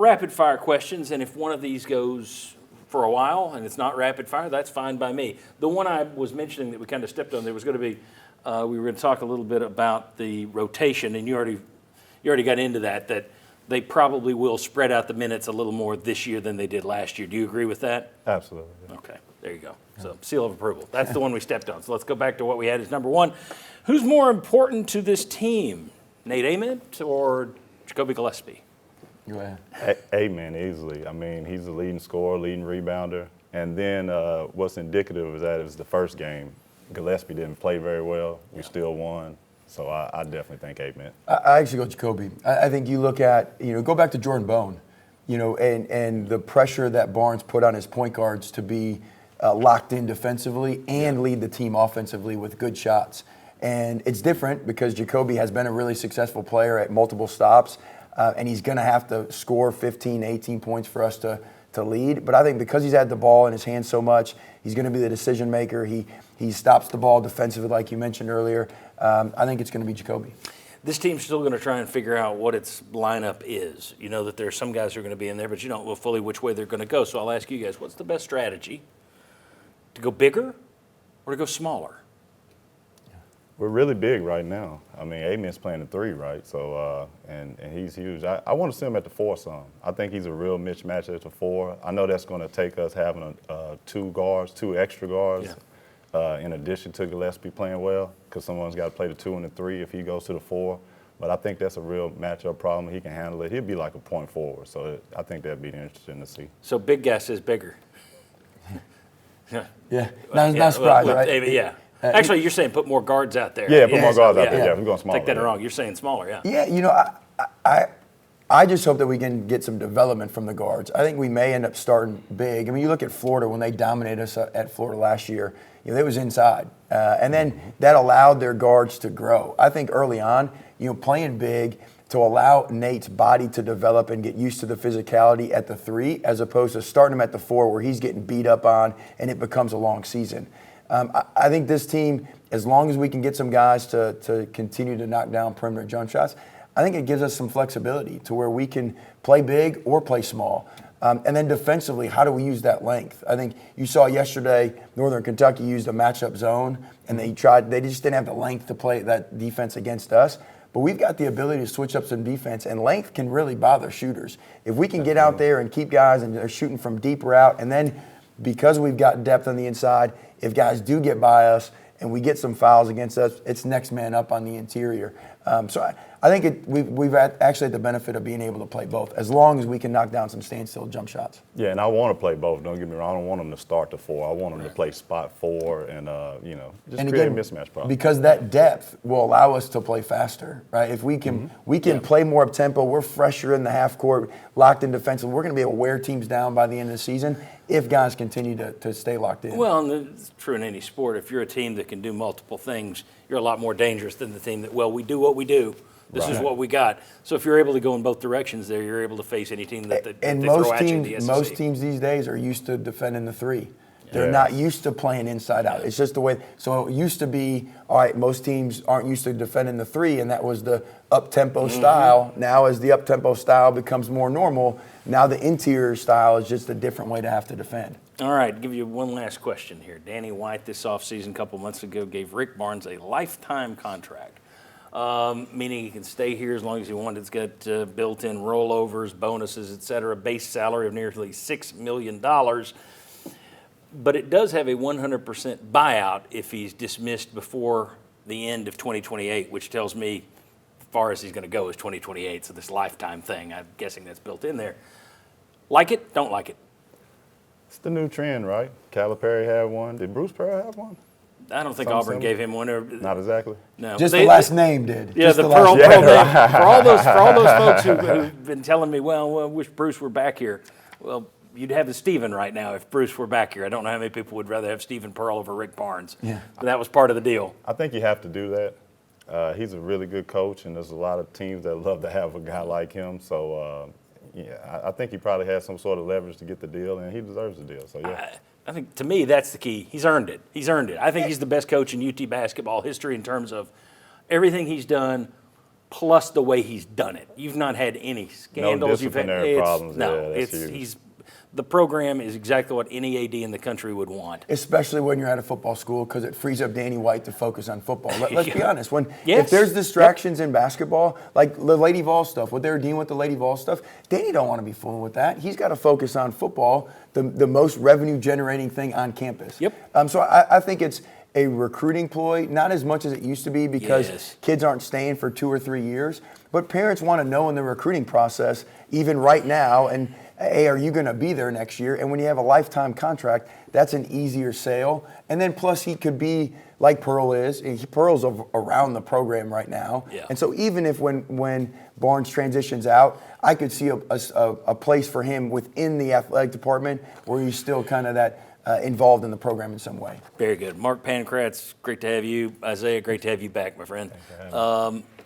rapid fire questions, and if one of these goes for a while and it's not rapid fire, that's fine by me. The one I was mentioning that we kind of stepped on, there was going to be, we were going to talk a little bit about the rotation, and you already got into that they probably will spread out the minutes a little more this year than they did last year. Do you agree with that? Absolutely. Yeah. Okay, there you go. So seal of approval. That's the one we stepped on. So let's go back to what we had as number one. Who's more important to this team, Nate Ament or Jakobi Gillespie? Go ahead. Amen, easily. I mean, he's the leading scorer, leading rebounder. And then what's indicative of that is the first game. Gillespie didn't play very well. We still won. So I definitely think Amen. I actually go Jakobi. I think you look at, go back to Jordan Bone, and the pressure that Barnes put on his point guards to be locked in defensively and lead the team offensively with good shots. And it's different because Jakobi has been a really successful player at multiple stops. And he's going to have to score 15, 18 points for us to lead. But I think because he's had the ball in his hands so much, he's going to be the decision maker. He stops the ball defensively, like you mentioned earlier. I think it's going to be Jakobi. This team's still going to try and figure out what its lineup is. You know that there are some guys who are going to be in there, but you don't know fully which way they're going to go. So I'll ask you guys, what's the best strategy? To go bigger or to go smaller? We're really big right now. I mean, Amen's playing the 3, right? So, and he's huge. I want to see him at the 4 some. I think he's a real mismatch at the 4. I know that's going to take us having 2 extra guards, in addition to Gillespie playing well, because someone's got to play the 2 and the 3 if he goes to the 4. But I think that's a real matchup problem. He can handle it. He'll be like a point forward. So I think that'd be interesting to see. So big guy says bigger. Yeah, not surprised, right? Yeah. Actually, you're saying put more guards out there. Yeah, put more guards out there. Yeah, we're going smaller. Take that wrong. You're saying smaller, yeah. Yeah, I just hope that we can get some development from the guards. I think we may end up starting big. I mean, you look at Florida when they dominated us at Florida last year. It was inside, and then that allowed their guards to grow. I think early on, playing big to allow Nate's body to develop and get used to the physicality at the 3, as opposed to starting him at the 4 where he's getting beat up on and it becomes a long season. I think this team, as long as we can get some guys to continue to knock down perimeter jump shots, I think it gives us some flexibility to where we can play big or play small. And then defensively, how do we use that length? I think you saw yesterday Northern Kentucky used a matchup zone, and they just didn't have the length to play that defense against us. But we've got the ability to switch up some defense, and length can really bother shooters. If we can get out there and keep guys and they're shooting from deeper out, and then because we've got depth on the inside, if guys do get by us and we get some fouls against us, it's next man up on the interior. So I think we've actually had the benefit of being able to play both, as long as we can knock down some standstill jump shots. Yeah, and I want to play both. Don't get me wrong. I don't want them to start the 4. I want them to play spot 4 and, just create a mismatch problem. Because that depth will allow us to play faster, right? If we can play more up tempo, we're fresher in the half court, locked in defensively. We're going to be able to wear teams down by the end of the season if guys continue to stay locked in. Well, and it's true in any sport. If you're a team that can do multiple things, you're a lot more dangerous than the team that, we do what we do. This is what we got. So if you're able to go in both directions there, you're able to face any team that and they most throw at you in the teams, SEC. most teams these days are used to defending the 3. They're not used to playing inside out. It's just the way. So it used to be, all right, most teams aren't used to defending the 3, and that was the up-tempo style. Now as the up-tempo style becomes more normal, now the interior style is just a different way to have to defend. All right, I'll give you one last question here. Danny White this offseason, a couple months ago, gave Rick Barnes a lifetime contract. Meaning he can stay here as long as he wants. It's got built-in rollovers, bonuses, et cetera, base salary of nearly $6 million. But it does have a 100% buyout if he's dismissed before the end of 2028, which tells me as far as he's going to go is 2028. So this lifetime thing, I'm guessing that's built in there. Like it, don't like it. It's the new trend, right? Calipari had one. Did Bruce Pearl have one? I don't think Auburn gave him one. Not exactly. No, just the last name did. Yeah, just the Pearl name. Right. For all those folks who've been telling me, well, I wish Bruce were back here. Well, you'd have the Stephen right now if Bruce were back here. I don't know how many people would rather have Stephen Pearl over Rick Barnes. Yeah. But that was part of the deal. I think you have to do that. He's a really good coach, and there's a lot of teams that love to have a guy like him. So, I think he probably has some sort of leverage to get the deal, and he deserves the deal. So, yeah. I think, to me, that's the key. He's earned it. He's earned it. I think he's the best coach in UT basketball history in terms of everything he's done plus the way he's done it. You've not had any scandals. disciplinary problems. No, Yeah, that's huge. The program is exactly what any AD in the country would want. Especially when you're at a football school, because it frees up Danny White to focus on football. Let's be honest. Yes. If there's distractions in basketball, like the Lady Vols stuff, what they were dealing with the Lady Vols stuff, Danny don't want to be fooling with that. He's got to focus on football, the most revenue-generating thing on campus. Yep. So I think it's a recruiting ploy, not as much as it used to be because kids aren't staying for 2 or 3 years, but parents want to know in the recruiting process, even right now, and hey, are you going to be there next year? And when you have a lifetime contract, that's an easier sale. And then plus he could be like Pearl is. Pearl's around the program right now. Yeah. And so even if when Barnes transitions out, I could see a place for him within the athletic department where he's still kind of that involved in the program in some way. Very good. Mark Pancratz, great to have you. Isiah, great to have you back, my friend.